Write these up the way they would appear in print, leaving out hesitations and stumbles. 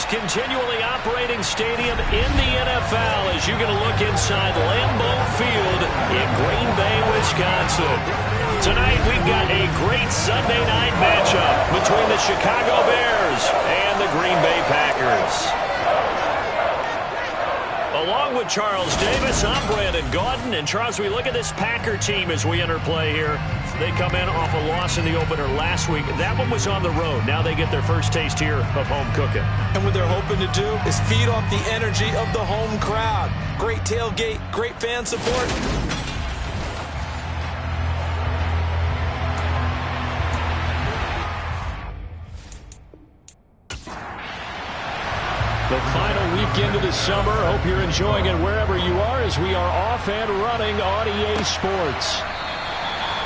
continually operating stadium in the NFL as you get a look inside Lambeau Field in Green Bay, Wisconsin. Tonight we've got a great Sunday night matchup between the Chicago Bears and the Green Bay Packers. Along with Charles Davis, I'm Brandon Gaudin. And Charles, we look at this Packer team as we enter play here. They come in off a loss in the opener last week. That one was on the road. Now they get their first taste here of home cooking. And what they're hoping to do is feed off the energy of the home crowd. Great tailgate, great fan support. The final weekend of the summer. Hope you're enjoying it wherever you are as we are off and running on EA Sports.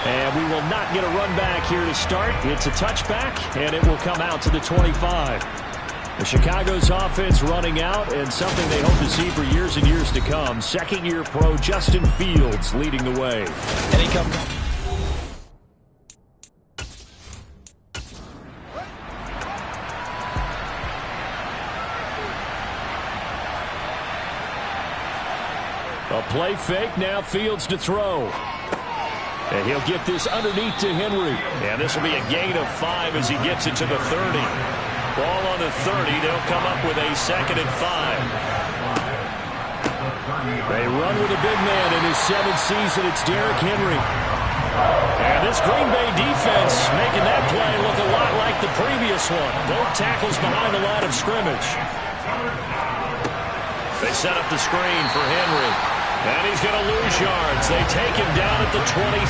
And we will not get a run back here to start. It's a touchback, and it will come out to the 25. The Chicago's offense running out, and something they hope to see for years and years to come. Second-year pro Justin Fields leading the way. And he comes. A play fake, now Fields to throw. And he'll get this underneath to Henry. And this will be a gain of 5 as he gets it to the 30. Ball on the 30. They'll come up with a 2nd and 5. They run with a big man in his 7th season. It's Derrick Henry. And this Green Bay defense making that play look a lot like the previous one. Both tackles behind the line of scrimmage. They set up the screen for Henry. And he's going to lose yards. They take him down at the 26.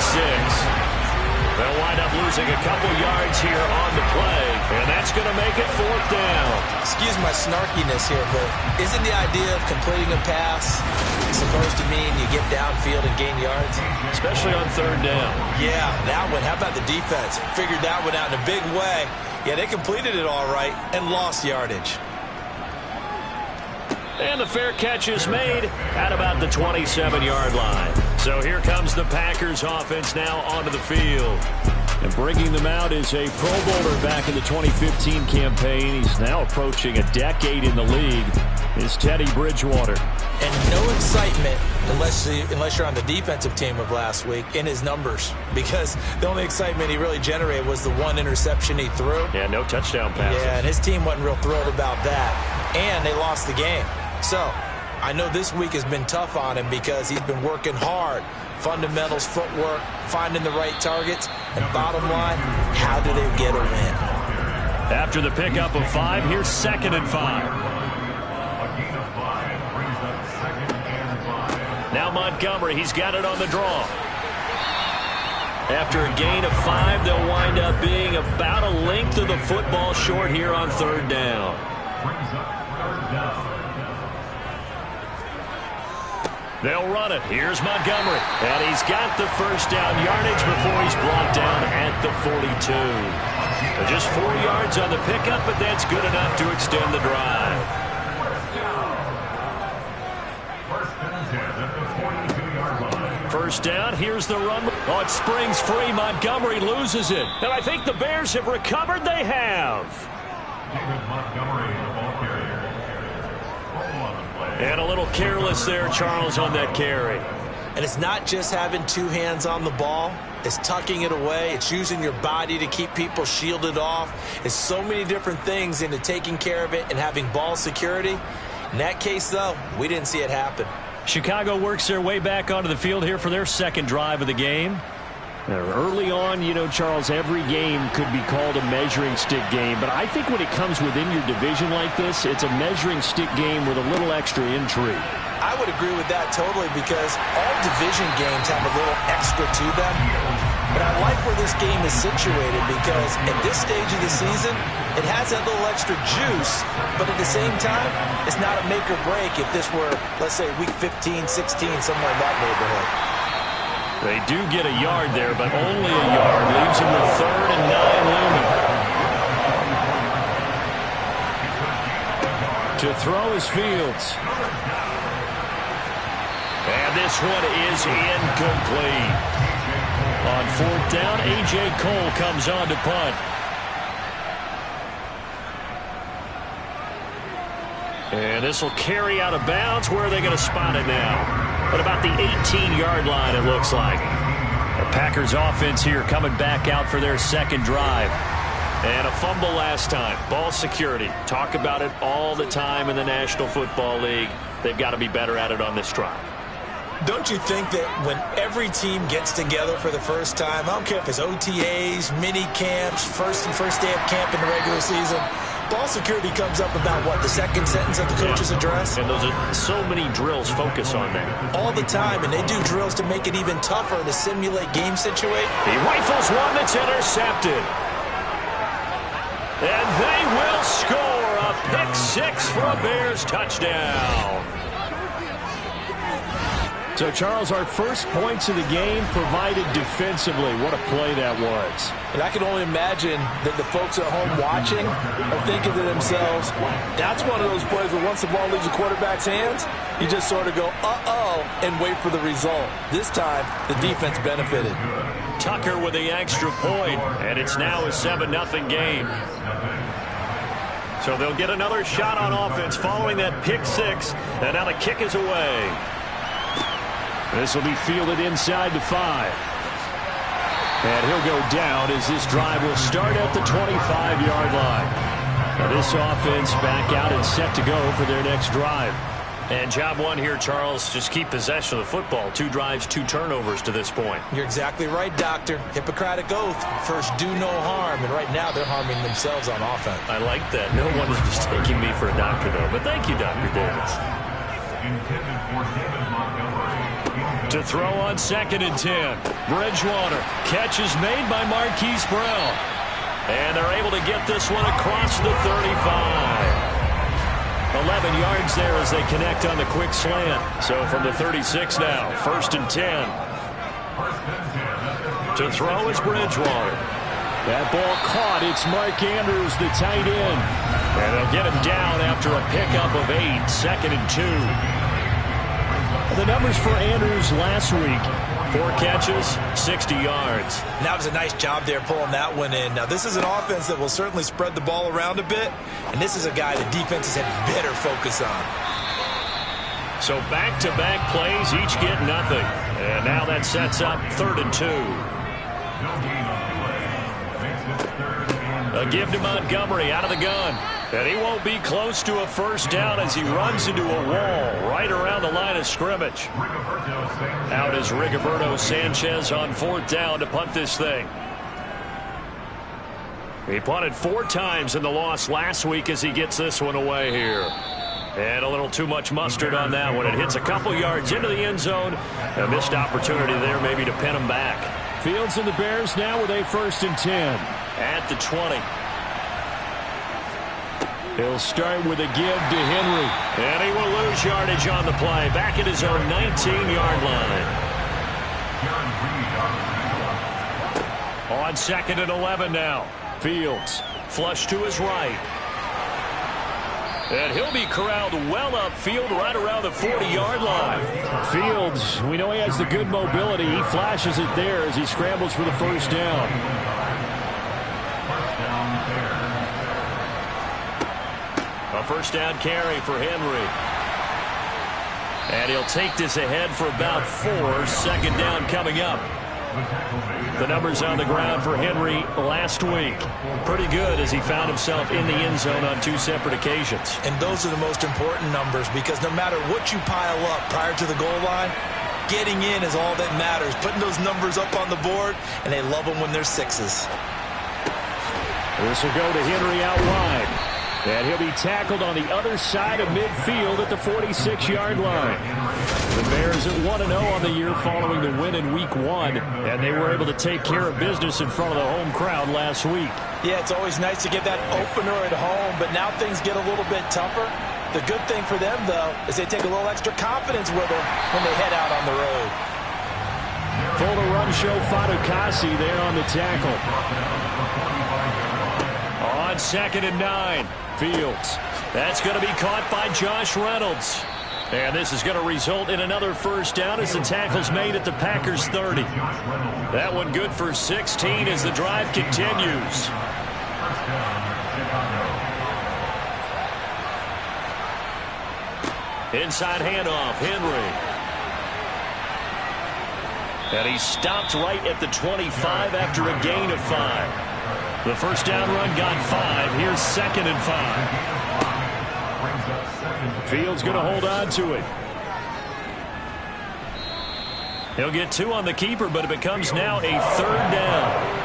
They'll wind up losing a couple yards here on the play. And that's going to make it 4th down. Excuse my snarkiness here, but isn't the idea of completing a pass supposed to mean you get downfield and gain yards? Especially on 3rd down. Yeah, that one. How about the defense? Figured that one out in a big way. Yeah, they completed it all right and lost yardage. And the fair catch is made at about the 27-yard line. So here comes the Packers offense now onto the field. And bringing them out is a Pro Bowler back in the 2015 campaign. He's now approaching a decade in the league. Is Teddy Bridgewater. And no excitement unless you're on the defensive team of last week in his numbers. Because the only excitement he really generated was the one interception he threw. Yeah, no touchdown passes. Yeah, and his team wasn't real thrilled about that. And they lost the game. So, I know this week has been tough on him because he's been working hard. Fundamentals, footwork, finding the right targets. And bottom line, how do they get a win? After the pickup of 5, here's 2nd and 5. Now Montgomery, he's got it on the draw. After a gain of 5, they'll wind up being about a length of the football short here on 3rd down. They'll run it. Here's Montgomery. And he's got the first down yardage before he's brought down at the 42. So just 4 yards on the pickup, but that's good enough to extend the drive. First down, here's the run. Oh, it springs free. Montgomery loses it. And I think the Bears have recovered. They have. David Montgomery, the ball carrier. And a little careless there, Charles, on that carry. And it's not just having 2 hands on the ball. It's tucking it away. It's using your body to keep people shielded off. It's so many different things into taking care of it and having ball security. In that case, though, we didn't see it happen. Chicago works their way back onto the field here for their 2nd drive of the game. Early on, you know, Charles, every game could be called a measuring stick game. But I think when it comes within your division like this, it's a measuring stick game with a little extra intrigue. I would agree with that totally because all division games have a little extra to them. But I like where this game is situated because at this stage of the season, it has that little extra juice. But at the same time, it's not a make or break if this were, let's say, week 15, 16, somewhere in that neighborhood. They do get a yard there, but only a yard. Leaves them with 3rd and 9 looming. To throw is Fields. And this one is incomplete. On 4th down, A.J. Cole comes on to punt. And this will carry out of bounds. Where are they going to spot it now? At about the 18-yard line, it looks like. The Packers offense here coming back out for their second drive. And a fumble last time. Ball security. Talk about it all the time in the National Football League. They've got to be better at it on this drive. Don't you think that when every team gets together for the first time, I don't care if it's OTAs, mini camps, first day of camp in the regular season, ball security comes up about, what, the second sentence of the coach's address? And those are so many drills focus on that. All the time, and they do drills to make it even tougher to simulate game situation. He rifles one that's intercepted. And they will score a pick six for a Bears touchdown. So, Charles, our first points of the game provided defensively. What a play that was. And I can only imagine that the folks at home watching are thinking to themselves, that's one of those plays where once the ball leaves the quarterback's hands, you just sort of go, uh-oh, and wait for the result. This time, the defense benefited. Tucker with the extra point, and it's now a 7-0 game. So they'll get another shot on offense following that pick six, and now the kick is away. This will be fielded inside the 5. And he'll go down as this drive will start at the 25-yard line. Now this offense back out and set to go for their next drive. And job one here, Charles, just keep possession of the football. 2 drives, 2 turnovers to this point. You're exactly right, Doctor. Hippocratic oath. First, do no harm. And right now, they're harming themselves on offense. I like that. No one is mistaking me for a doctor, though. But thank you, Dr. Davis. To throw on 2nd and 10. Bridgewater. Catch is made by Marquise Brown. And they're able to get this one across the 35. 11 yards there as they connect on the quick slant. So from the 36 now, 1st and 10. To throw is Bridgewater. That ball caught. It's Mark Andrews, the tight end. And they'll get him down after a pickup of 8. 2nd and 2. The numbers for Andrews last week. 4 catches, 60 yards. That was a nice job there pulling that one in. Now, this is an offense that will certainly spread the ball around a bit, and this is a guy that defenses had better focus on. So back-to-back plays, each get nothing. And now that sets up 3rd and 2. A give to Montgomery out of the gun. And he won't be close to a first down as he runs into a wall right around the line of scrimmage. Out is Rigoberto Sanchez on 4th down to punt this thing. He punted 4 times in the loss last week as he gets this one away here. And a little too much mustard on that one. It hits a couple yards into the end zone. A missed opportunity there maybe to pin him back. Fields and the Bears now with a 1st and 10. At the 20. He'll start with a give to Henry. And he will lose yardage on the play. Back at his own 19-yard line. On 2nd and 11 now. Fields flush to his right. And he'll be corralled well upfield right around the 40-yard line. Fields, we know he has the good mobility. He flashes it there as he scrambles for the first down. A first down carry for Henry. And he'll take this ahead for about 4. 2nd down coming up. The numbers on the ground for Henry last week. Pretty good as he found himself in the end zone on 2 separate occasions. And those are the most important numbers because no matter what you pile up prior to the goal line, getting in is all that matters. Putting those numbers up on the board, and they love them when they're 6s. This will go to Henry out wide. And he'll be tackled on the other side of midfield at the 46-yard line. The Bears at 1-0 on the year following the win in Week 1, and they were able to take care of business in front of the home crowd last week. Yeah, it's always nice to get that opener at home, but now things get a little bit tougher. The good thing for them, though, is they take a little extra confidence with them when they head out on the road. Full to run show Fatukasi there on the tackle. On 2nd and 9. Fields. That's going to be caught by Josh Reynolds. And this is going to result in another first down as the tackle's made at the Packers 30. That one good for 16 as the drive continues. Inside handoff, Henry. And he stopped right at the 25 after a gain of 5. The first down run got 5. Here's 2nd and 5. Fields going to hold on to it. He'll get 2 on the keeper, but it becomes now a 3rd down.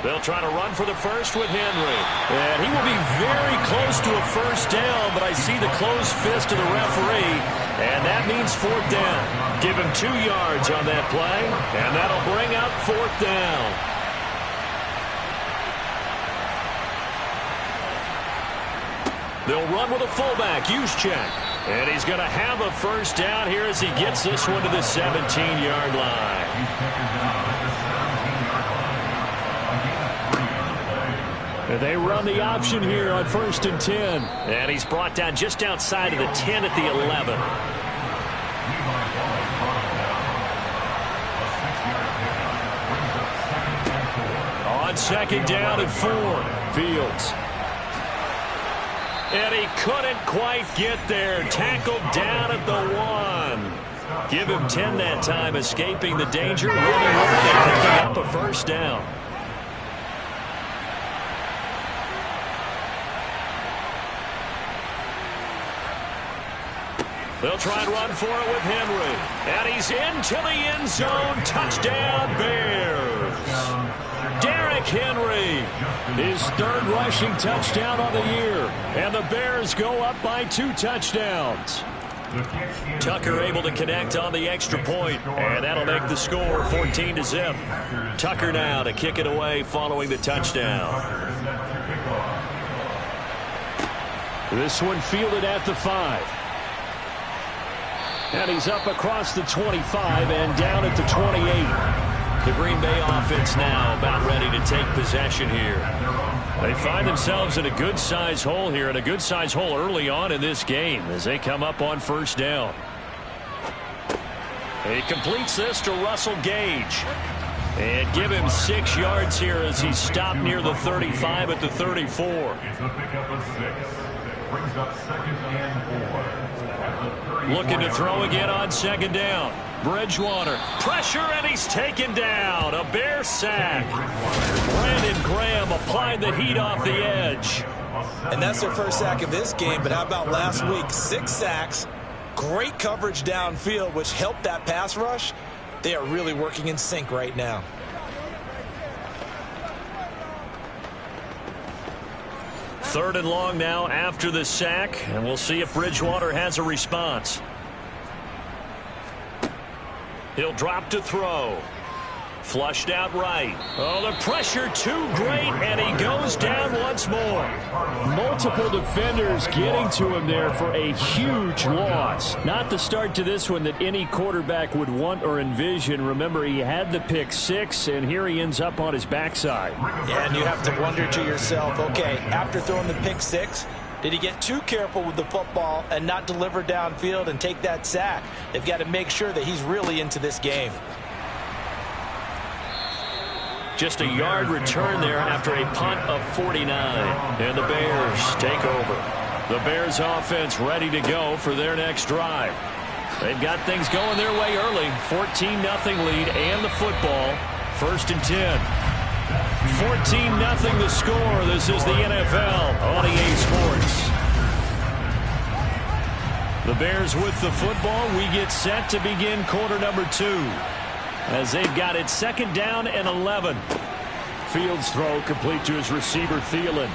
They'll try to run for the first with Henry. And he will be very close to a first down, but I see the closed fist of the referee, and that means 4th down. Give him 2 yards on that play, and that'll bring up 4th down. They'll run with a fullback, Juszczyk. And he's going to have a first down here as he gets this one to the 17-yard line. They run the option here on 1st and 10. And he's brought down just outside of the 10 at the 11. On 2nd down and 4, Fields. And he couldn't quite get there. Tackled down at the 1. Give him 10 that time, escaping the danger, running with it and picking up a first down. They'll try and run for it with Henry. And he's into the end zone. Touchdown, Bears. Derrick Henry, his 3rd rushing touchdown on the year. And the Bears go up by 2 touchdowns. Tucker able to connect on the extra point, and that'll make the score 14-0. Tucker now to kick it away following the touchdown. This one fielded at the 5. And he's up across the 25 and down at the 28. The Green Bay offense now about ready to take possession here. They find themselves in a good-sized hole here, and a good-sized hole early on in this game as they come up on 1st down. He completes this to Russell Gage. And give him 6 yards here as he stopped near the 35 at the 34. It's a pickup of 6. Brings up 2nd and 4. Looking to throw again on 2nd down. Bridgewater. Pressure, and he's taken down. A Bear sack. Brandon Graham applied the heat off the edge. And that's their first sack of this game, but how about last week? 6 sacks. Great coverage downfield, which helped that pass rush. They are really working in sync right now. Third and long now after the sack, and we'll see if Bridgewater has a response. He'll drop to throw. Flushed out right. Oh, the pressure too great, and he goes down once more. Multiple defenders getting to him there for a huge loss. Not the start to this one that any quarterback would want or envision. Remember, he had the pick 6, and here he ends up on his backside. Yeah, and you have to wonder to yourself, okay, after throwing the pick 6, did he get too careful with the football and not deliver downfield and take that sack? They've got to make sure that he's really into this game. Just a yard return there after a punt of 49. And the Bears take over. The Bears offense ready to go for their next drive. They've got things going their way early. 14-0 lead and the football. 1st and 10. 14-0 the score. This is the NFL on EA Sports. The Bears with the football. We get set to begin quarter number 2. As they've got it 2nd down and 11. Fields throw complete to his receiver, Thielen.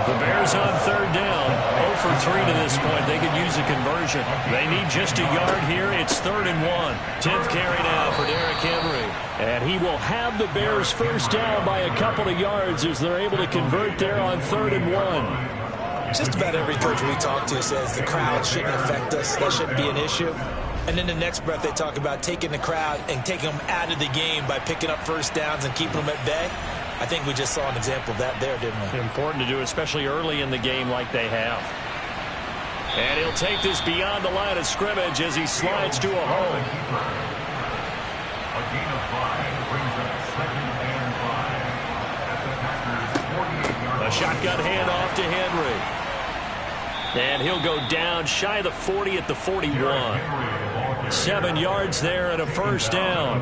The Bears on 3rd down. 0 for 3 to this point. They could use a conversion. They need just a yard here. It's 3rd and 1. 10th carry now for Derrick Henry. And he will have the Bears first down by a couple of yards as they're able to convert there on 3rd and 1. Just about every coach we talk to says the crowd shouldn't affect us. That shouldn't be an issue. And in the next breath, they talk about taking the crowd and taking them out of the game by picking up first downs and keeping them at bay. I think we just saw an example of that there, didn't we? Important to do, especially early in the game like they have. And he'll take this beyond the line of scrimmage as he slides to a hole. gain of 5 brings up 2nd and 5 at the Packers' 48-yard line. A shotgun handoff to Henry. And he'll go down shy of the 40 at the 41. 7 yards there and a first down.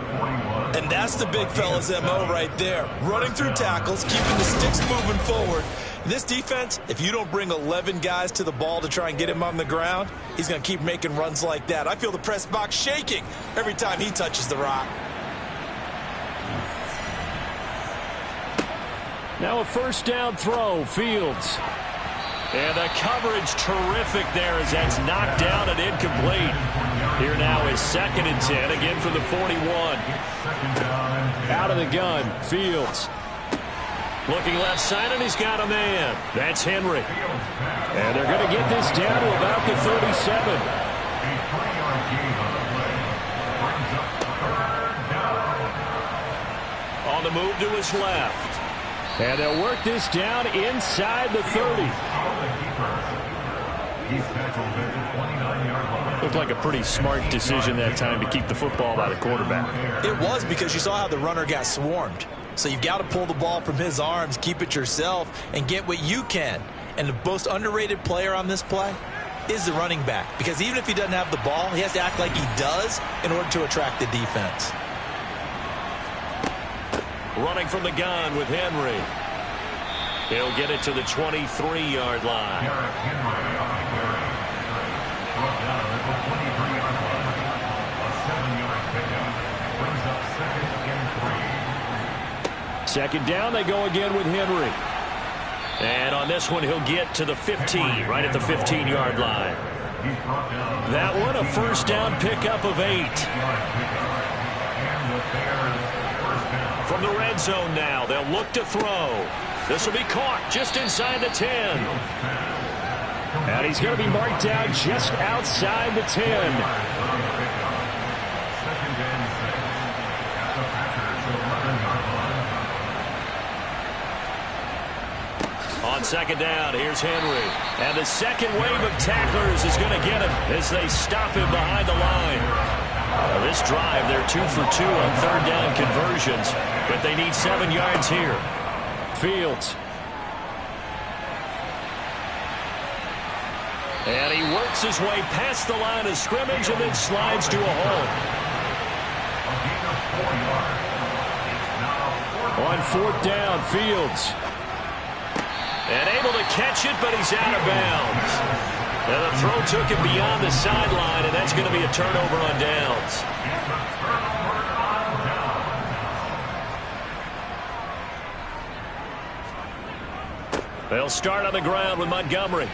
And that's the big fella's MO right there. Running through tackles, keeping the sticks moving forward. This defense, if you don't bring 11 guys to the ball to try and get him on the ground, he's going to keep making runs like that. I feel the press box shaking every time he touches the rock. Now a first down throw, Fields. And the coverage terrific there as that's knocked down and incomplete. Here now is 2nd and 10, again from the 41. Out of the gun, Fields. Looking left side, and he's got a man. That's Henry. And they're going to get this down to about the 37. On the move to his left. And they'll work this down inside the 30. Looked like a pretty smart decision that time to keep the football by the quarterback. It was, because you saw how the runner got swarmed. So you've got to pull the ball from his arms, keep it yourself, and get what you can. And the most underrated player on this play is the running back. Because even if he doesn't have the ball, he has to act like he does in order to attract the defense. Running from the gun with Henry. He'll get it to the 23-yard line. Derrick Henry on the carry. Brought down at the 23-yard line. A 7-yard pickup. Brings up 2nd and 3. Second down, they go again with Henry. And on this one, he'll get to the 15, right at the 15-yard line. That one, a first down pickup of 8. From the red zone now, they'll look to throw. This will be caught just inside the 10. And he's going to be marked down just outside the 10. On second down, here's Henry. And the second wave of tacklers is going to get him as they stop him behind the line. Well, this drive, they're 2 for 2 on third down conversions, but they need 7 yards here. Fields. And he works his way past the line of scrimmage and then slides to a hole. On fourth down, Fields. And able to catch it, but he's out of bounds. Now the throw took him beyond the sideline, and that's going to be a turnover on downs. They'll start on the ground with Montgomery.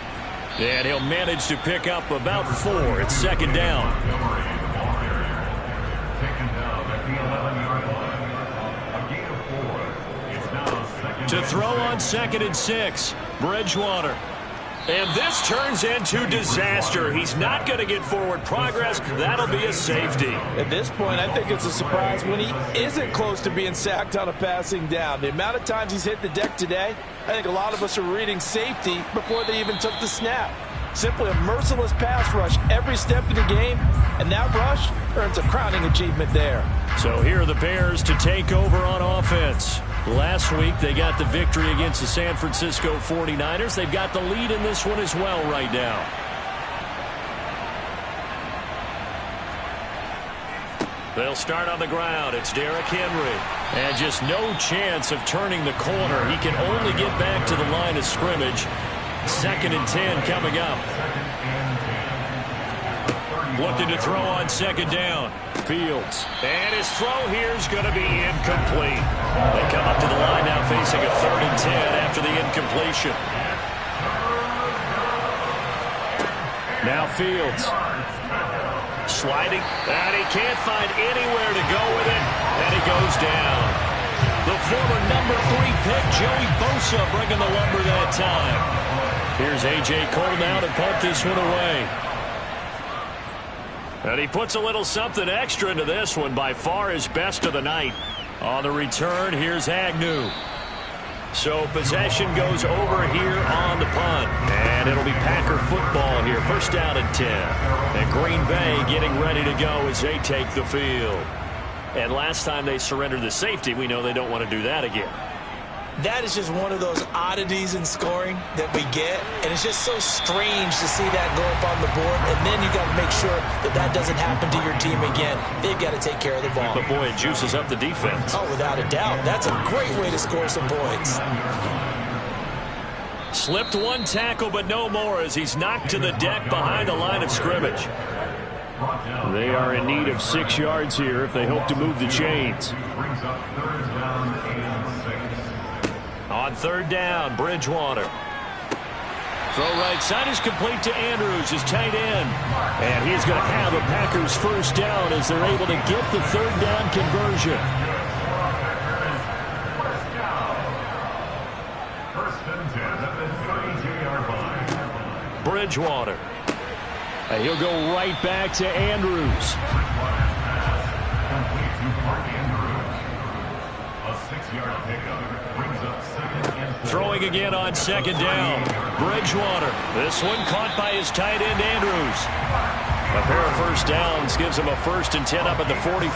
And he'll manage to pick up about 4. It's second down. To throw on 2nd and 6, Bridgewater. And this turns into disaster. He's not going to get forward progress. That'll be a safety. At this point, I think it's a surprise when he isn't close to being sacked on a passing down. The amount of times he's hit the deck today, I think a lot of us are reading safety before they even took the snap. Simply a merciless pass rush every step of the game, and that rush earns a crowning achievement there. So here are the Bears to take over on offense. Last week, they got the victory against the San Francisco 49ers. They've got the lead in this one as well right now. They'll start on the ground. It's Derrick Henry. And just no chance of turning the corner. He can only get back to the line of scrimmage. 2nd and 10 coming up. Looking to throw on second down. Fields. And his throw here is going to be incomplete. They come up to the line now facing a 3rd and 10 after the incompletion. Now Fields. Sliding. And he can't find anywhere to go with it. And he goes down. The former number 3 pick, Joey Bosa, bringing the lumber that time. Here's A.J. Cole now to punt this one away. And he puts a little something extra into this one, by far his best of the night. On the return, here's Agnew. So possession goes over here on the punt. And it'll be Packer football here. First down and 10. And Green Bay getting ready to go as they take the field. And last time they surrendered the safety, we know they don't want to do that again. That is just one of those oddities in scoring that we get, and it's just so strange to see that go up on the board, and then you got to make sure that that doesn't happen to your team again. They've got to take care of the ball. But, boy, it juices up the defense. Oh, without a doubt. That's a great way to score some points. Slipped one tackle, but no more as he's knocked to the deck behind the line of scrimmage. They are in need of 6 yards here if they hope to move the chains. Brings up third down and 6. On third down, Bridgewater. Throw right side is complete to Andrews, his tight end. And he's going to have a Packers first down as they're able to get the third down conversion. First and 10 at the 32-yard line. Bridgewater. And he'll go right back to Andrews. Complete to Mark Andrews. A 6-yard pickup brings up second and 4. Throwing again on second down. Bridgewater. This one caught by his tight end, Andrews. A pair of first downs gives him a 1st and 10 up at the 44.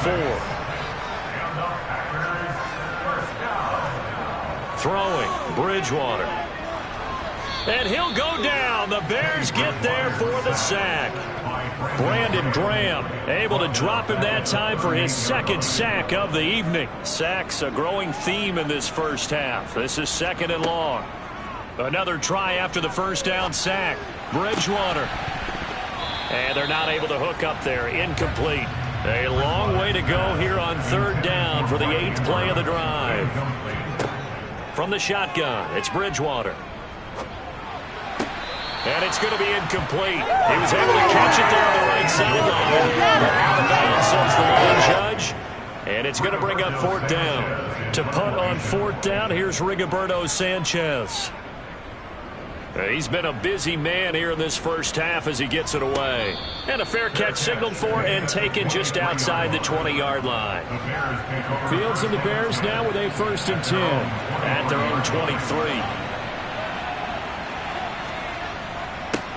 Throwing, Bridgewater. And he'll go down. The Bears get there for the sack. Brandon Graham able to drop him that time for his 2nd sack of the evening. Sacks a growing theme in this first half. This is 2nd and long. Another try after the first down sack. Bridgewater. And they're not able to hook up there. Incomplete. A long way to go here on third down for the 8th play of the drive. From the shotgun, it's Bridgewater. And it's going to be incomplete. He was able to catch it there on the right sideline. Out of bounds, says the line judge. And it's going to bring up 4th down. To punt on 4th down, here's Rigoberto Sanchez. He's been a busy man here in this first half as he gets it away. And a fair catch signaled for and taken just outside the 20-yard line. Fields and the Bears now with a 1st and 10. At their own 23.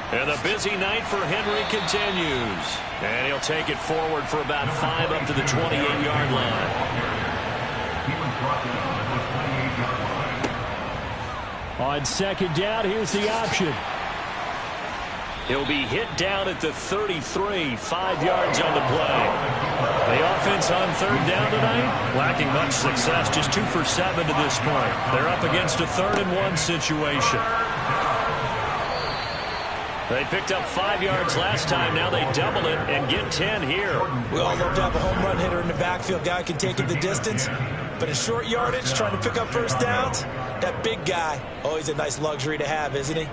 And the busy night for Henry continues. And he'll take it forward for about 5 up to the 28-yard line. He was brought down at the 28-yard line. On second down, here's the option. He'll be hit down at the 33, 5 yards on the play. The offense on third down tonight, lacking much success, just 2 for 7 to this point. They're up against a 3rd and 1 situation. They picked up 5 yards last time. Now they double it and get 10 here. We all love to have a home run hitter in the backfield. Guy can take it the distance. But in short yardage, trying to pick up first downs, that big guy, always a nice luxury to have, isn't he?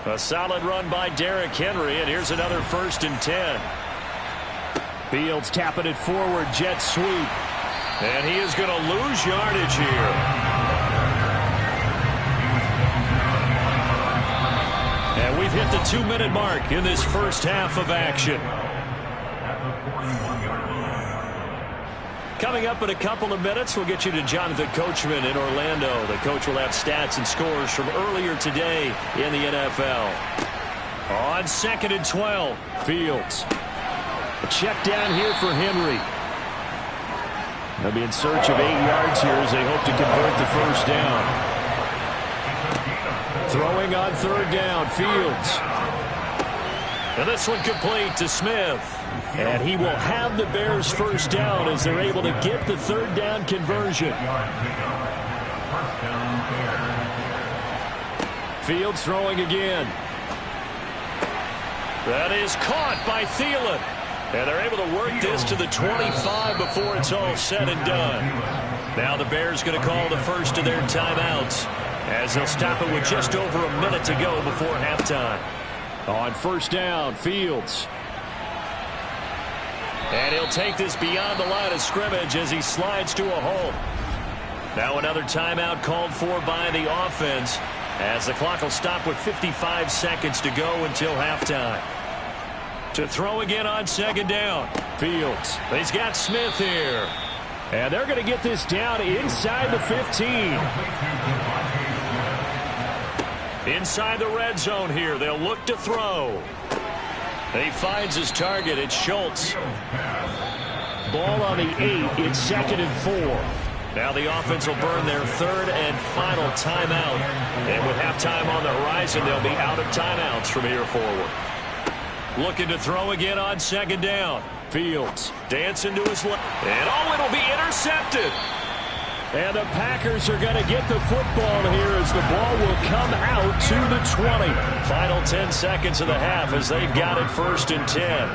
A solid run by Derrick Henry, and here's another 1st and 10. Fields tapping it forward, jet sweep. And he is going to lose yardage here. And we've hit the 2-minute mark in this first half of action. Coming up in a couple of minutes, we'll get you to Jonathan Coachman in Orlando. The coach will have stats and scores from earlier today in the NFL. On 2nd and 12, Fields. A check down here for Henry. They'll be in search of 8 yards here as they hope to convert the first down. Throwing on third down, Fields. And this one complete to Smith. And he will have the Bears first down as they're able to get the third down conversion. Fields throwing again. That is caught by Thielen. And they're able to work this to the 25 before it's all said and done. Now the Bears going to call the first of their timeouts as they'll stop it with just over a minute to go before halftime. On first down, Fields. And he'll take this beyond the line of scrimmage as he slides to a hole. Now another timeout called for by the offense as the clock will stop with 55 seconds to go until halftime. To throw again on second down. Fields. He's got Smith here. And they're going to get this down inside the 15. Inside the red zone here. They'll look to throw. He finds his target. It's Schultz. Ball on the 8. It's 2nd and 4. Now the offense will burn their 3rd and final timeout. And with halftime on the horizon, they'll be out of timeouts from here forward. Looking to throw again on 2nd down. Fields dancing to his left. And it'll be intercepted. And the Packers are going to get the football here as the ball will come out to the 20. Final 10 seconds of the half as they've got it 1st and 10.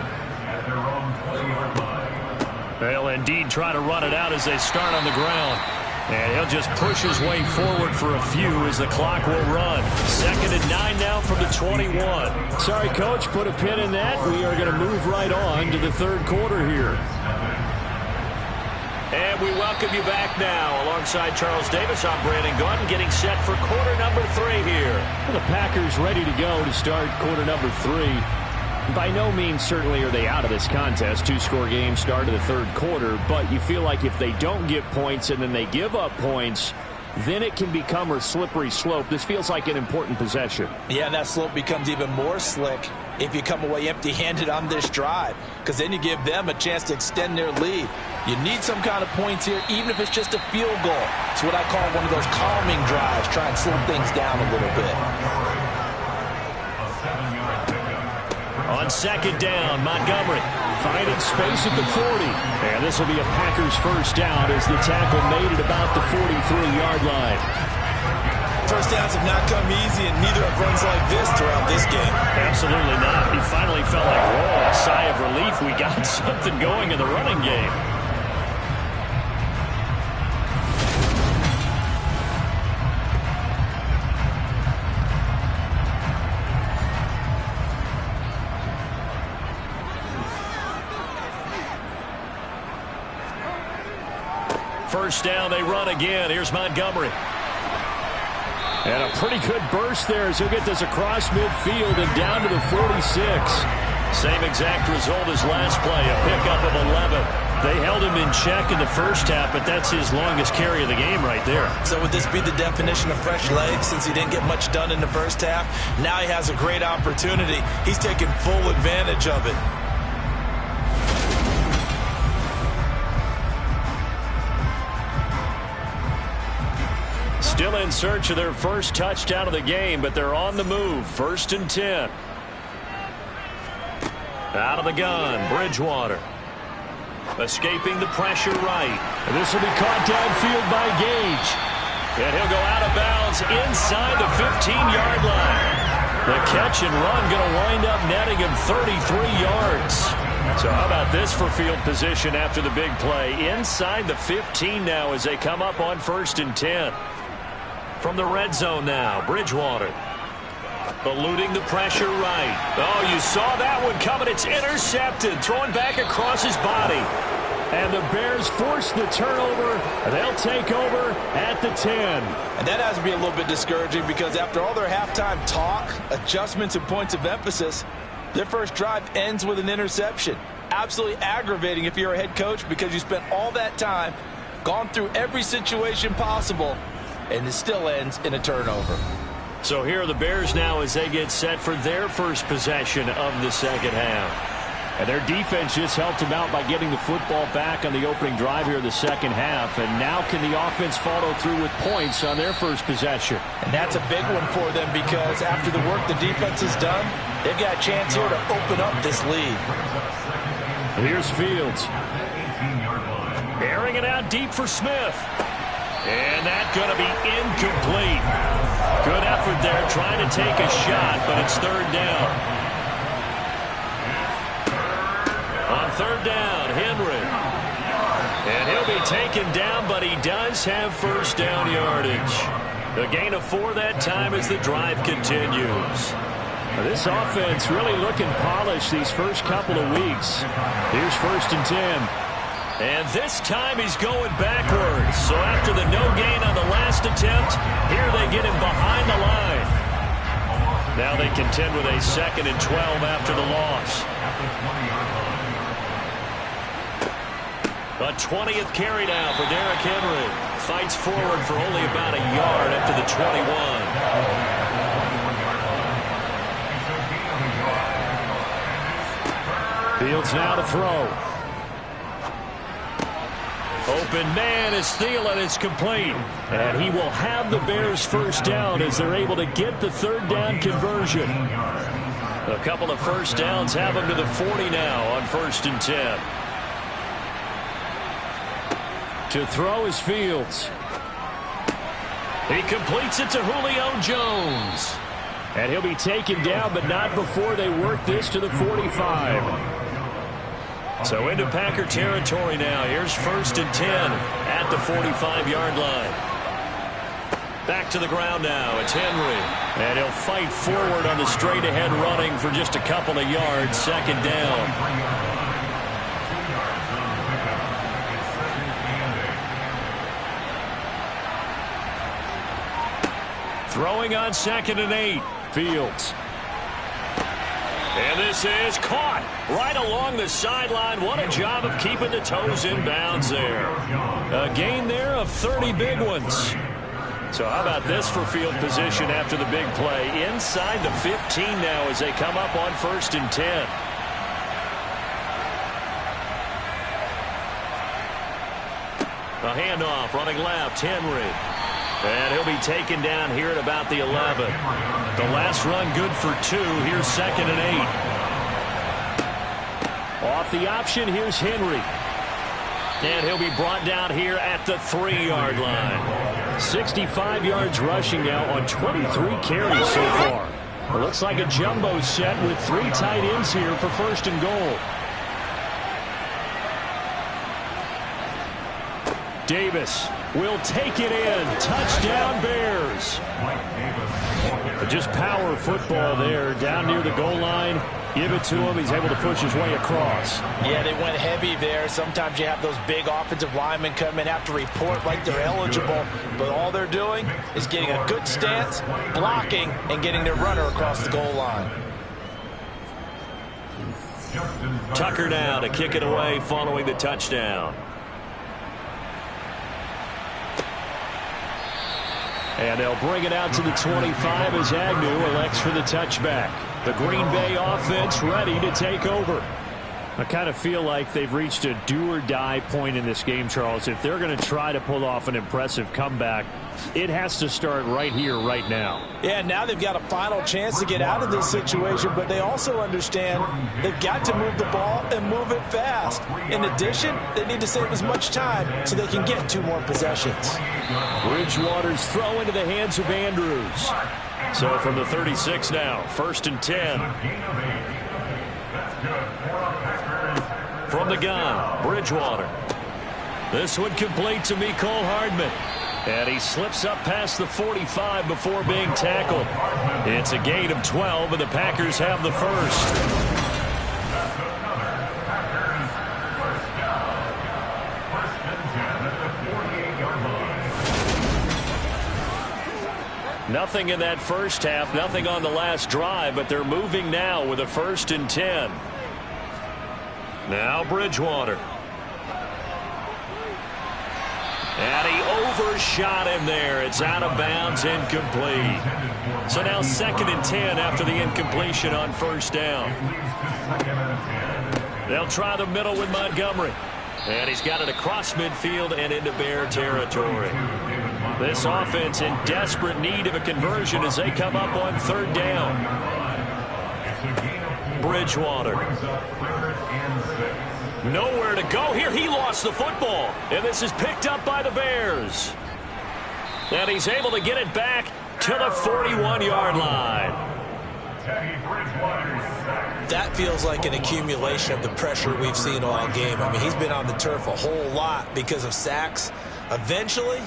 They'll indeed try to run it out as they start on the ground. And he'll just push his way forward for a few as the clock will run. 2nd and 9 now from the 21. Sorry, Coach, put a pin in that. We are going to move right on to the 3rd quarter here. And we welcome you back now. Alongside Charles Davis, I'm Brandon Gaudin, getting set for quarter number 3 here. Well, the Packers ready to go to start quarter number 3. By no means certainly are they out of this contest. 2-score game start of the 3rd quarter, but you feel like if they don't get points and then they give up points, then it can become a slippery slope. This feels like an important possession. Yeah, and that slope becomes even more slick if you come away empty-handed on this drive, because then you give them a chance to extend their lead. You need some kind of points here, even if it's just a field goal. It's what I call one of those calming drives, try and slow things down a little bit. On 2nd down, Montgomery finding space at the 40. And this will be a Packers 1st down as the tackle made at about the 43-yard line. First downs have not come easy, and neither have runs like this throughout this game. Absolutely not. He finally felt like, whoa, a sigh of relief. We got something going in the running game. First down, they run again. Here's Montgomery. And a pretty good burst there as he'll get this across midfield and down to the 46. Same exact result as last play, a pickup of 11. They held him in check in the first half, but that's his longest carry of the game right there. So would this be the definition of fresh legs since he didn't get much done in the first half? Now he has a great opportunity. He's taking full advantage of it. Still in search of their first touchdown of the game, but they're on the move. 1st and 10. Out of the gun, Bridgewater. Escaping the pressure right. And this will be caught downfield by Gage. And he'll go out of bounds inside the 15-yard line. The catch and run going to wind up netting him 33 yards. So how about this for field position after the big play? Inside the 15 now as they come up on 1st and 10. From the red zone now, Bridgewater. Eluding the pressure right. Oh, you saw that one coming. It's intercepted. Thrown back across his body. And the Bears force the turnover. They'll take over at the 10. And that has to be a little bit discouraging because after all their halftime talk, adjustments, and points of emphasis, their first drive ends with an interception. Absolutely aggravating if you're a head coach because you spent all that time, gone through every situation possible, and it still ends in a turnover. So here are the Bears now as they get set for their first possession of the second half. And their defense just helped them out by getting the football back on the opening drive here in the second half. And now can the offense follow through with points on their first possession? And that's a big one for them because after the work the defense has done, they've got a chance here to open up this lead. Here's Fields. Airing it out deep for Smith. And that's going to be incomplete. Good effort there trying to take a shot, but it's third down. On third down, Henry. And he'll be taken down, but he does have first down yardage. The gain of 4 that time as the drive continues. This offense really looking polished these first couple of weeks. Here's 1st and 10. And this time he's going backwards. So after the no gain on the last attempt, here they get him behind the line. Now they contend with a 2nd and 12 after the loss. A 20th carry now for Derrick Henry. Fights forward for only about a yard up to the 21. Fields now to throw. Open man is Thielen. It's complete. And he will have the Bears first down as they're able to get the third down conversion. A couple of first downs have them to the 40 now on 1st and 10. To throw is Fields. He completes it to Julio Jones. And he'll be taken down, but not before they work this to the 45. So into Packer territory now. Here's 1st and 10 at the 45-yard line. Back to the ground now. It's Henry. And he'll fight forward on the straight-ahead running for just a couple of yards. 2nd down. Throwing on 2nd and 8. Fields. And this is caught right along the sideline. What a job of keeping the toes in bounds there. A gain there of 30 big ones. So how about this for field position after the big play? Inside the 15 now as they come up on 1st and 10. A handoff running left, Henry. And he'll be taken down here at about the 11. The last run good for 2. Here's 2nd and 8. Off the option, here's Henry. And he'll be brought down here at the 3-yard line. 65 yards rushing now on 23 carries so far. It looks like a jumbo set with 3 tight ends here for 1st and goal. Davis will take it in. Touchdown, Bears. Just power football there down near the goal line. Give it to him. He's able to push his way across. Yeah, they went heavy there. Sometimes you have those big offensive linemen come in, have to report like they're eligible. But all they're doing is getting a good stance, blocking, and getting their runner across the goal line. Tucker now to kick it away following the touchdown. And they'll bring it out to the 25 as Agnew elects for the touchback. The Green Bay offense ready to take over. I kind of feel like they've reached a do-or-die point in this game, Charles. If they're going to try to pull off an impressive comeback, it has to start right here, right now. Yeah, now they've got a final chance to get out of this situation, but they also understand they've got to move the ball and move it fast. In addition, they need to save as much time so they can get 2 more possessions. Bridgewater's throw into the hands of Andrews. So from the 36 now, 1st and 10. From the gun, Bridgewater. This one complete to Mecole Hardman. And he slips up past the 45 before being tackled. It's a gain of 12, and the Packers have the first. Nothing in that first half, nothing on the last drive, but they're moving now with a 1st and 10. Now Bridgewater. And he overshot him there. It's out of bounds, incomplete. So now 2nd and 10 after the incompletion on 1st down. They'll try the middle with Montgomery. And he's got it across midfield and into Bear territory. This offense in desperate need of a conversion as they come up on 3rd down. Bridgewater. Nowhere to go here. He lost the football. And this is picked up by the Bears. And he's able to get it back to the 41-yard line. That feels like an accumulation of the pressure we've seen all game. I mean, he's been on the turf a whole lot because of sacks. Eventually,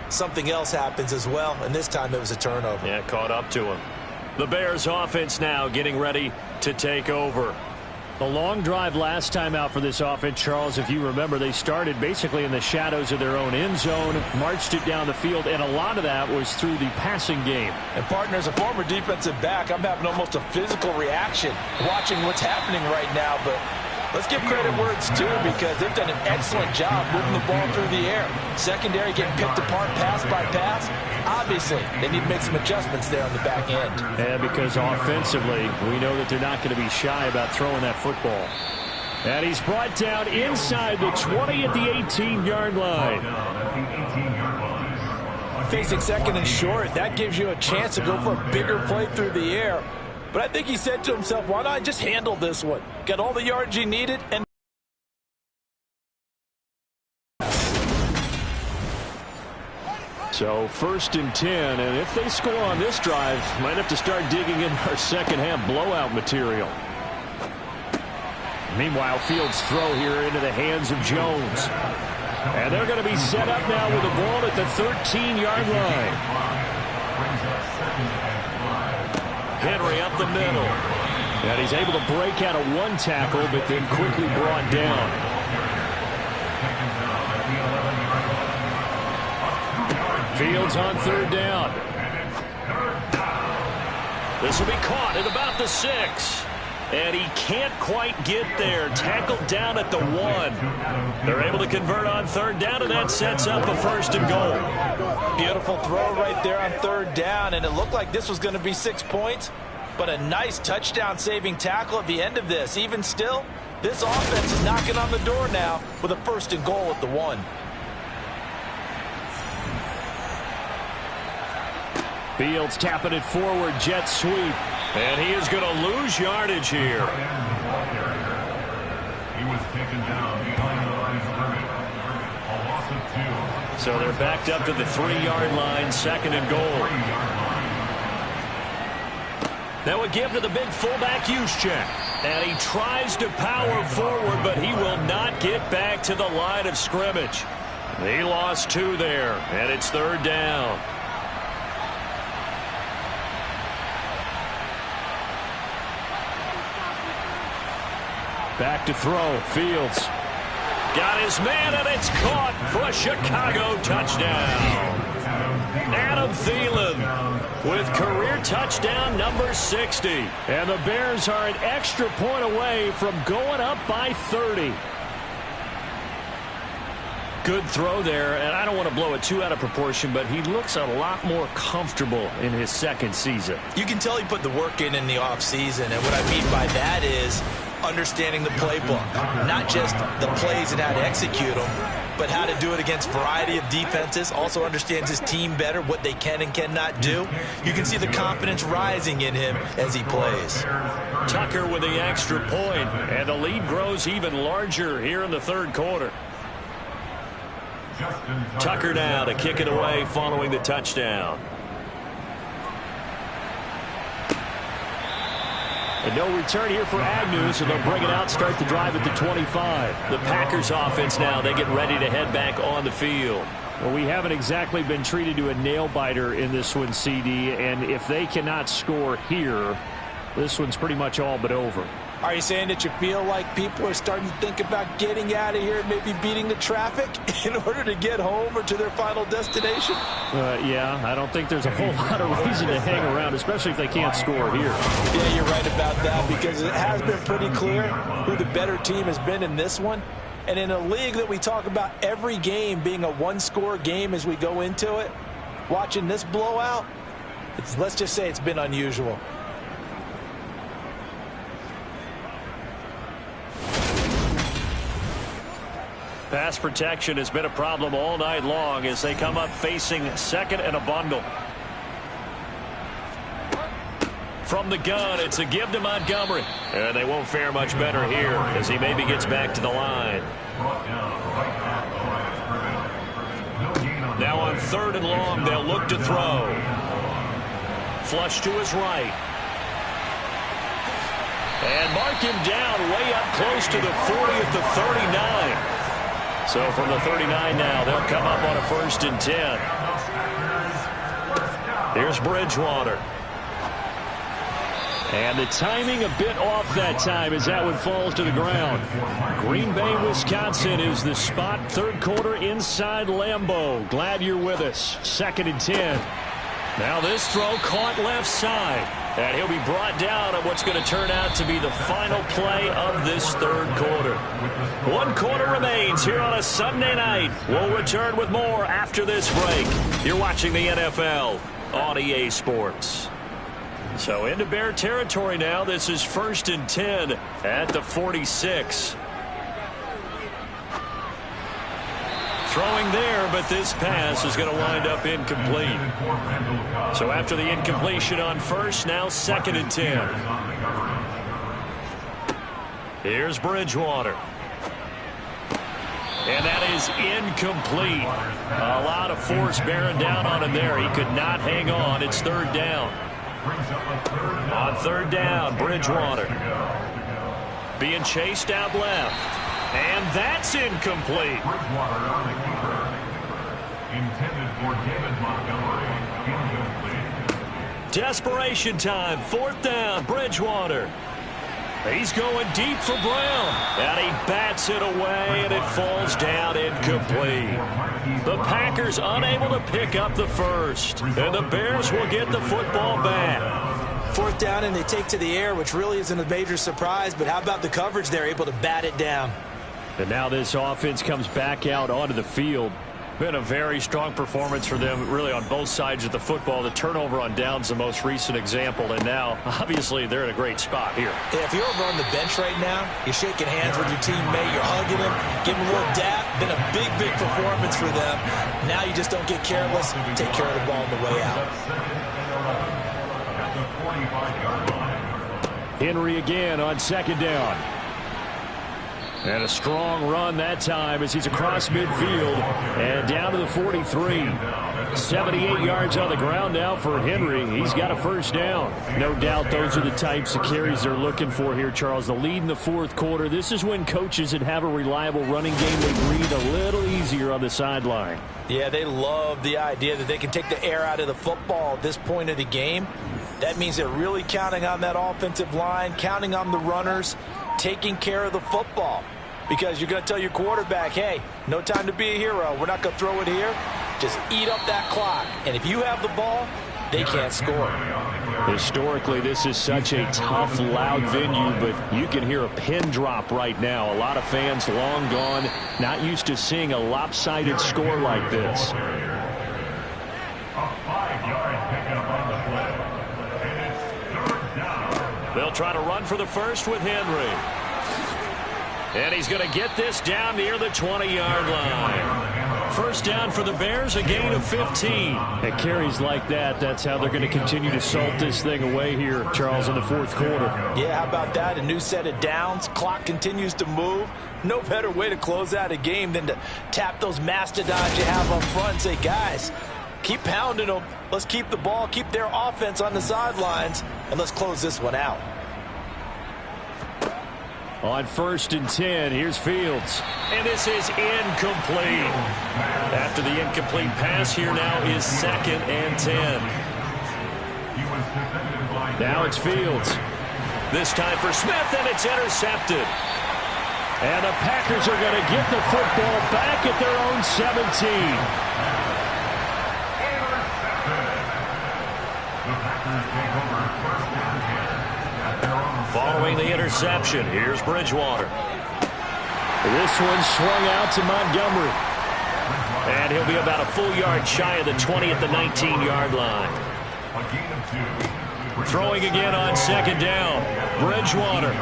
something else happens as well, and this time it was a turnover. Yeah, caught up to him. The Bears offense now getting ready to take over. The long drive last time out for this offense, Charles, if you remember, they started basically in the shadows of their own end zone, marched it down the field, and a lot of that was through the passing game. And, partner, as a former defensive back, I'm having almost a physical reaction watching what's happening right now, but Let's give credit where it's due because they've done an excellent job moving the ball through the air. Secondary getting picked apart pass by pass. Obviously, they need to make some adjustments there on the back end. Yeah, because offensively, we know that they're not going to be shy about throwing that football. And he's brought down inside the 20 at the 18-yard line. Facing second and short, that gives you a chance to go for a bigger play through the air. But I think he said to himself, why not just handle this one? Got all the yards you needed. And so 1st and 10, and if they score on this drive, might have to start digging in our second half blowout material. Meanwhile, Fields' throw here into the hands of Jones. And they're going to be set up now with the ball at the 13-yard line. Henry up the middle. And he's able to break out of one tackle, but then quickly brought down. Fields on 3rd down. This will be caught at about the 6. And he can't quite get there. Tackled down at the 1. They're able to convert on 3rd down, and that sets up a 1st and goal. Beautiful throw right there on 3rd down, and it looked like this was going to be 6 points. But a nice touchdown-saving tackle at the end of this. Even still, this offense is knocking on the door now with a 1st and goal at the 1. Fields tapping it forward, jet sweep. And he is going to lose yardage here. He was taken down behind the line of scrimmage. A loss of 2. So they're backed up to the 3-yard line, 2nd and goal. That would give to the big fullback Juszczyk. And he tries to power forward, but he will not get back to the line of scrimmage. He lost 2 there, and it's 3rd down. Back to throw. Fields got his man, and it's caught for a Chicago touchdown. Adam Thielen with career touchdown number 60. And the Bears are an extra point away from going up by 30. Good throw there, and I don't want to blow it too out of proportion, but he looks a lot more comfortable in his 2nd season. You can tell he put the work in the offseason, and what I mean by that is understanding the playbook, not just the plays and how to execute them, but how to do it against a variety of defenses. Also understands his team better, what they can and cannot do. You can see the confidence rising in him as he plays. Tucker with the extra point, and the lead grows even larger here in the 3rd quarter. Tucker now to kick it away following the touchdown. And no return here for Agnew, so they'll bring it out, start the drive at the 25. The Packers offense now, they get ready to head back on the field. Well, we haven't exactly been treated to a nail-biter in this one, CD, and if they cannot score here, this one's pretty much all but over. Are you saying that you feel like people are starting to think about getting out of here and maybe beating the traffic in order to get home or to their final destination? Yeah, I don't think there's a whole lot of reason to hang around, especially if they can't score here. Yeah, you're right about that because it has been pretty clear who the better team has been in this one. And in a league that we talk about every game being a one-score game as we go into it, watching this blowout, let's just say it's been unusual. Pass protection has been a problem all night long as they come up facing 2nd and a bundle. From the gun, it's a give to Montgomery. And they won't fare much better here as he maybe gets back to the line. Now on 3rd and long, they'll look to throw. Flush to his right. And mark him down way up close to the 40 at the 39. So from the 39 now, they'll come up on a 1st and 10. Here's Bridgewater. And the timing a bit off that time as that one falls to the ground. Green Bay, Wisconsin is the spot. 3rd quarter inside Lambeau. Glad you're with us. 2nd and 10. Now this throw caught left side. And he'll be brought down at what's going to turn out to be the final play of this third quarter. 1 quarter remains here on a Sunday night. We'll return with more after this break. You're watching the NFL on EA Sports. So into Bear territory now. This is 1st and 10 at the 46. Throwing there, but this pass is going to wind up incomplete. So after the incompletion on first, now 2nd and 10. Here's Bridgewater. And that is incomplete. A lot of force bearing down on him there. He could not hang on. It's 3rd down. On 3rd down, Bridgewater being chased out left. And that's incomplete. Bridgewater on the keeper. Intended for David Montgomery. Incomplete. Desperation time. 4th down, Bridgewater. He's going deep for Brown. And he bats it away, and it falls down incomplete. The Packers unable to pick up the first. And the Bears will get the football back. 4th down, and they take to the air, which really isn't a major surprise. But how about the coverage? They're able to bat it down. And now this offense comes back out onto the field. Been a very strong performance for them, really, on both sides of the football. The turnover on downs, the most recent example. And now, obviously, they're in a great spot here. Yeah, if you're over on the bench right now, you're shaking hands with your teammate, you're hugging him, giving him a little dap. Been a big, big performance for them. Now you just don't get careless. Take care of the ball on the way out. Henry again on 2nd down. And a strong run that time as he's across midfield and down to the 43. 78 yards on the ground now for Henry. He's got a 1st down. No doubt those are the types of carries they're looking for here, Charles. The lead in the 4th quarter. This is when coaches that have a reliable running game, they breathe a little easier on the sideline. Yeah, they love the idea that they can take the air out of the football at this point of the game. That means they're really counting on that offensive line, counting on the runners, taking care of the football. Because you're going to tell your quarterback, hey, no time to be a hero. We're not going to throw it here. Just eat up that clock. And if you have the ball, they can't score. Historically, this is such a tough, loud venue, but you can hear a pin drop right now. A lot of fans long gone, not used to seeing a lopsided score like this. A 5-yard pickup on the play. And it's 3rd down. They'll try to run for the first with Henry. And he's going to get this down near the 20-yard line. 1st down for the Bears, a gain of 15. At carries like that, that's how they're going to continue to salt this thing away here, Charles, in the 4th quarter. Yeah, how about that? A new set of downs. Clock continues to move. No better way to close out a game than to tap those mastodons you have up front and say, guys, keep pounding them. Let's keep the ball, keep their offense on the sidelines, and let's close this one out. On 1st and 10, here's Fields. And this is incomplete. After the incomplete pass, here now is 2nd and 10. Now it's Fields. This time for Smith, and it's intercepted. And the Packers are going to get the football back at their own 17. Following the interception, here's Bridgewater. This one swung out to Montgomery. And he'll be about a full yard shy of the 20 at the 19-yard line. Throwing again on 2nd down, Bridgewater.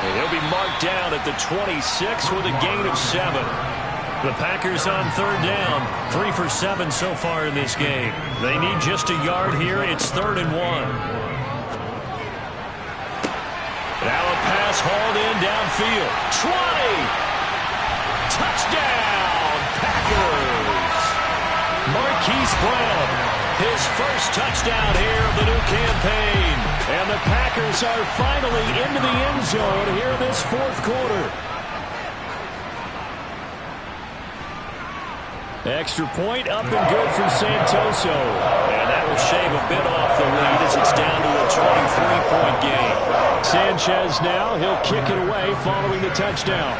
And he'll be marked down at the 26 with a gain of 7. The Packers on 3rd down, 3 for 7 so far in this game. They need just a yard here. It's 3rd and 1. Now a pass hauled in downfield. 20! Touchdown, Packers! Marquise Brown, his first touchdown here of the new campaign. And the Packers are finally into the end zone here in this 4th quarter. Extra point up and good from Santoso. And that will shave a bit off the lead as it's down to a 23-point game. Sanchez now, he'll kick it away following the touchdown.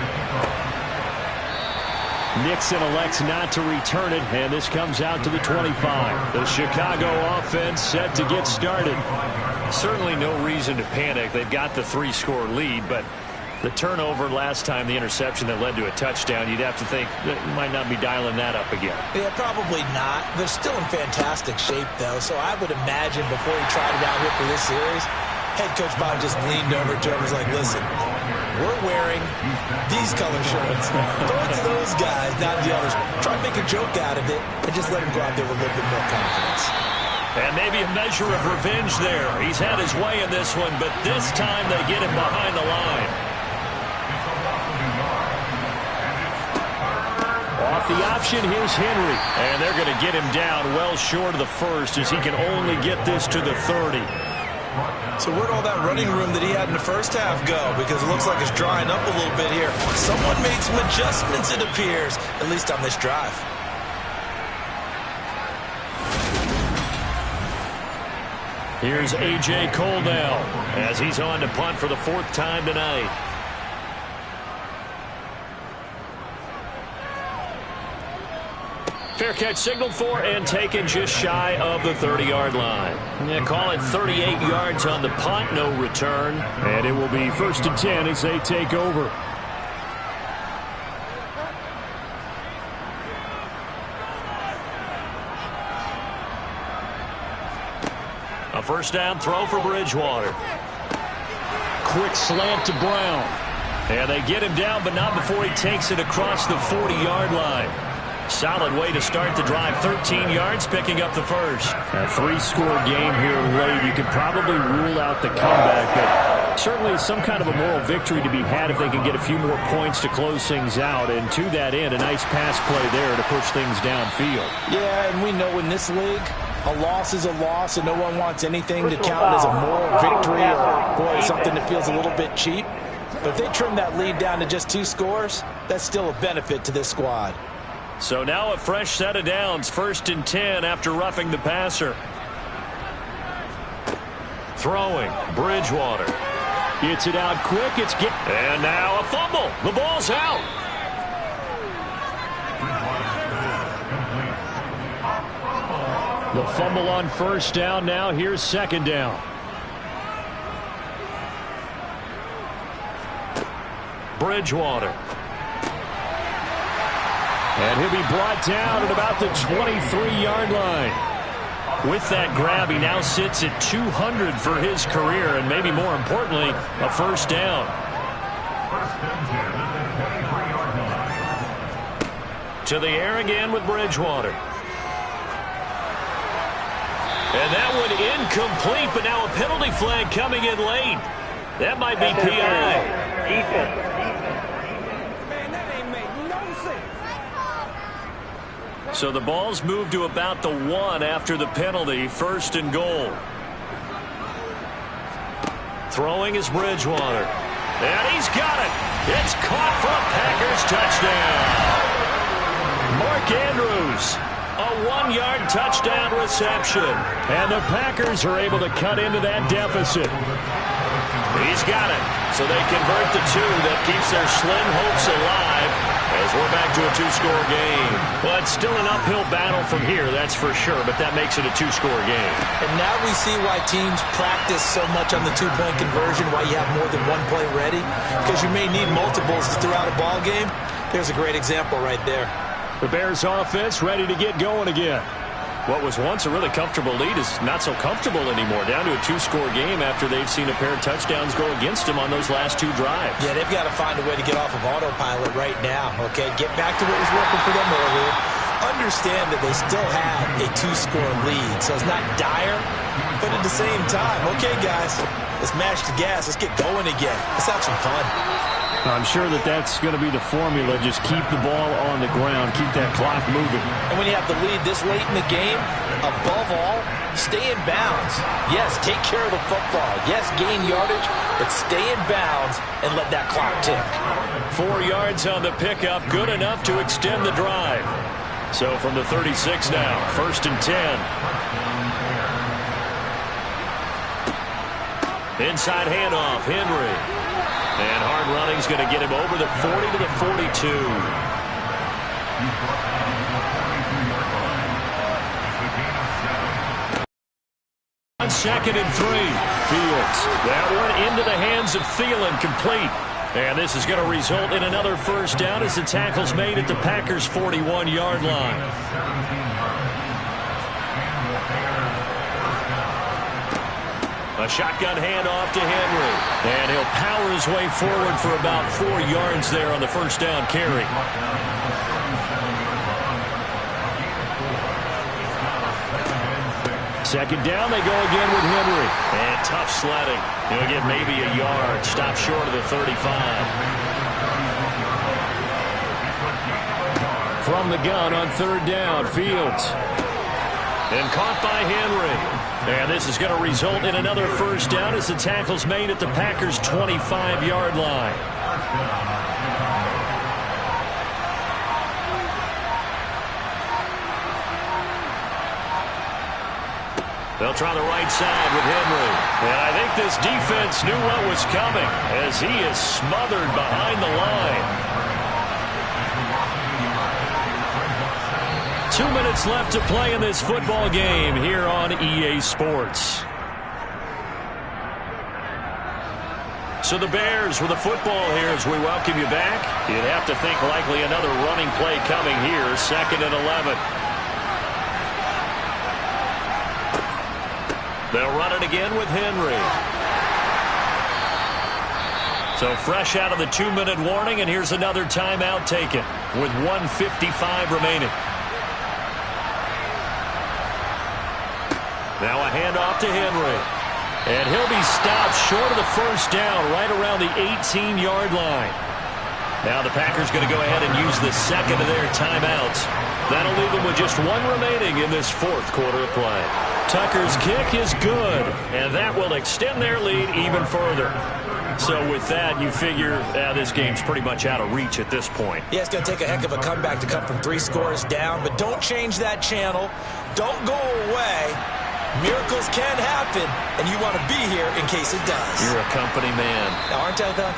Nixon elects not to return it, and this comes out to the 25. The Chicago offense set to get started. Certainly no reason to panic. They've got the 3-score lead, but the turnover last time, the interception that led to a touchdown, you'd have to think that you might not be dialing that up again. Yeah, probably not. They're still in fantastic shape, though, so I would imagine before he tried it out here for this series, head coach Bob just leaned over to him and was like, listen, we're wearing these color shirts. Throw it to those guys, not the others. Try to make a joke out of it and just let him go out there with a little bit more confidence. And maybe a measure of revenge there. He's had his way in this one, but this time they get him behind the line. Off the option, here's Henry. And they're going to get him down well short of the first as he can only get this to the 30. So where'd all that running room that he had in the first half go? Because it looks like it's drying up a little bit here. Someone made some adjustments, it appears, at least on this drive. Here's A.J. Coldell as he's on to punt for the 4th time tonight. Fair catch signaled for and taken just shy of the 30-yard line. Yeah, call it 38 yards on the punt, no return. And it will be 1st and 10 as they take over. A first down throw for Bridgewater. Quick slant to Brown. And they get him down, but not before he takes it across the 40-yard line. Solid way to start the drive. 13 yards, picking up the first. A 3-score game here late. You could probably rule out the comeback, but certainly some kind of a moral victory to be had if they can get a few more points to close things out. And to that end, a nice pass play there to push things downfield. Yeah, and we know in this league, a loss is a loss, and no one wants anything to count as a moral victory or, boy, something that feels a little bit cheap. But if they trim that lead down to just 2 scores, that's still a benefit to this squad. So now a fresh set of downs, 1st and 10 after roughing the passer. Throwing, Bridgewater. Gets it out quick, and now a fumble. The ball's out. The fumble on 1st down, now here's 2nd down. Bridgewater. And he'll be brought down at about the 23-yard line. With that grab, he now sits at 200 for his career, and maybe more importantly, a 1st down. To the air again with Bridgewater. And that one incomplete, but now a penalty flag coming in late. That might be PI. Defense. So the ball's moved to about the 1 after the penalty. 1st and goal. Throwing is Bridgewater. And he's got it. It's caught for a Packers touchdown. Mark Andrews. A 1-yard touchdown reception. And the Packers are able to cut into that deficit. He's got it. So they convert the 2 that keeps their slim hopes alive as we're back to a 2-score game. Well, it's still an uphill battle from here, that's for sure, but that makes it a 2-score game. And now we see why teams practice so much on the 2-point conversion, why you have more than 1 play ready, because you may need multiples throughout a ball game. There's a great example right there. The Bears offense ready to get going again. What was once a really comfortable lead is not so comfortable anymore. Down to a 2-score game after they've seen a pair of touchdowns go against them on those last 2 drives. Yeah, they've got to find a way to get off of autopilot right now, okay? Get back to what was working for them earlier. Understand that they still have a 2-score lead, so it's not dire, but at the same time, okay, guys, let's mash the gas. Let's get going again. Let's have some fun. I'm sure that that's going to be the formula. Just keep the ball on the ground. Keep that clock moving. And when you have the lead this late in the game, above all, stay in bounds. Yes, take care of the football. Yes, gain yardage, but stay in bounds and let that clock tick. 4 yards on the pickup, good enough to extend the drive. So from the 36 now, 1st and 10. Inside handoff, Henry. And hard running's going to get him over the 40 to the 42. He's brought down to the 42-yard line. It's a gain of 7. On 2nd and 3. Fields. That one into the hands of Thielen, complete. And this is going to result in another first down as the tackle's made at the Packers' 41-yard line. A shotgun handoff to Henry. And he'll power his way forward for about 4 yards there on the first down carry. Second down, they go again with Henry. And tough sledding. He'll get maybe a yard. Stop short of the 35. From the gun on 3rd down, Fields. And caught by Henry. And this is going to result in another first down as the tackle's made at the Packers' 25-yard line. They'll try the right side with Henry. And I think this defense knew what was coming as he is smothered behind the line. 2 minutes left to play in this football game here on EA Sports. So the Bears with the football here as we welcome you back. You'd have to think likely another running play coming here, 2nd and 11. They'll run it again with Henry. So fresh out of the 2-minute warning, and here's another timeout taken with 1:55 remaining. Now a handoff to Henry. And he'll be stopped short of the first down right around the 18-yard line. Now the Packers going to go ahead and use the second of their timeouts. That'll leave them with just 1 remaining in this 4th quarter of play. Tucker's kick is good, and that will extend their lead even further. So with that, you figure this game's pretty much out of reach at this point. Yeah, it's going to take a heck of a comeback to come from 3 scores down, but don't change that channel. Don't go away. Miracles can happen, and you want to be here in case it does. You're a company man. Aren't I, though?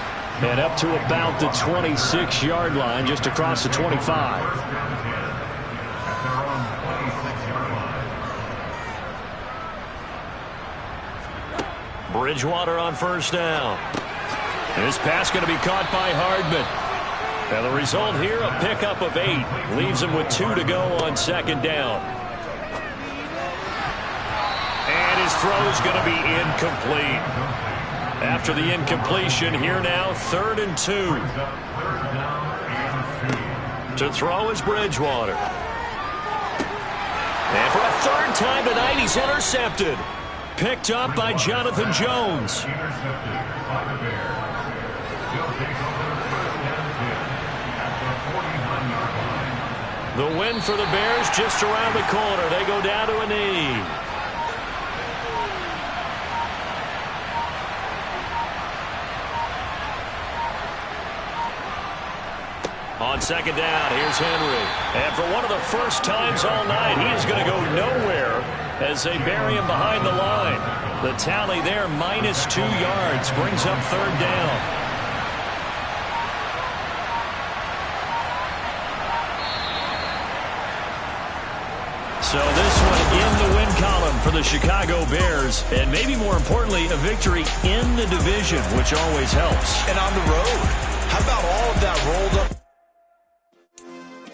And up to about the 26-yard line, just across the 25. Bridgewater on first down. This pass going to be caught by Hardman. And the result here, a pickup of 8. Leaves him with 2 to go on 2nd down. And his throw is going to be incomplete. After the incompletion, here now, 3rd and 2. To throw is Bridgewater. And for a 3rd time tonight, he's intercepted. Picked up by Jonathan Jones. The win for the Bears just around the corner. They go down to a knee. On 2nd down, here's Henry. And for one of the first times all night, he is going to go nowhere as they bury him behind the line. The tally there, -2 yards, brings up 3rd down. So this one in the win column for the Chicago Bears, and maybe more importantly, a victory in the division, which always helps. And on the road, how about all of that rolled up?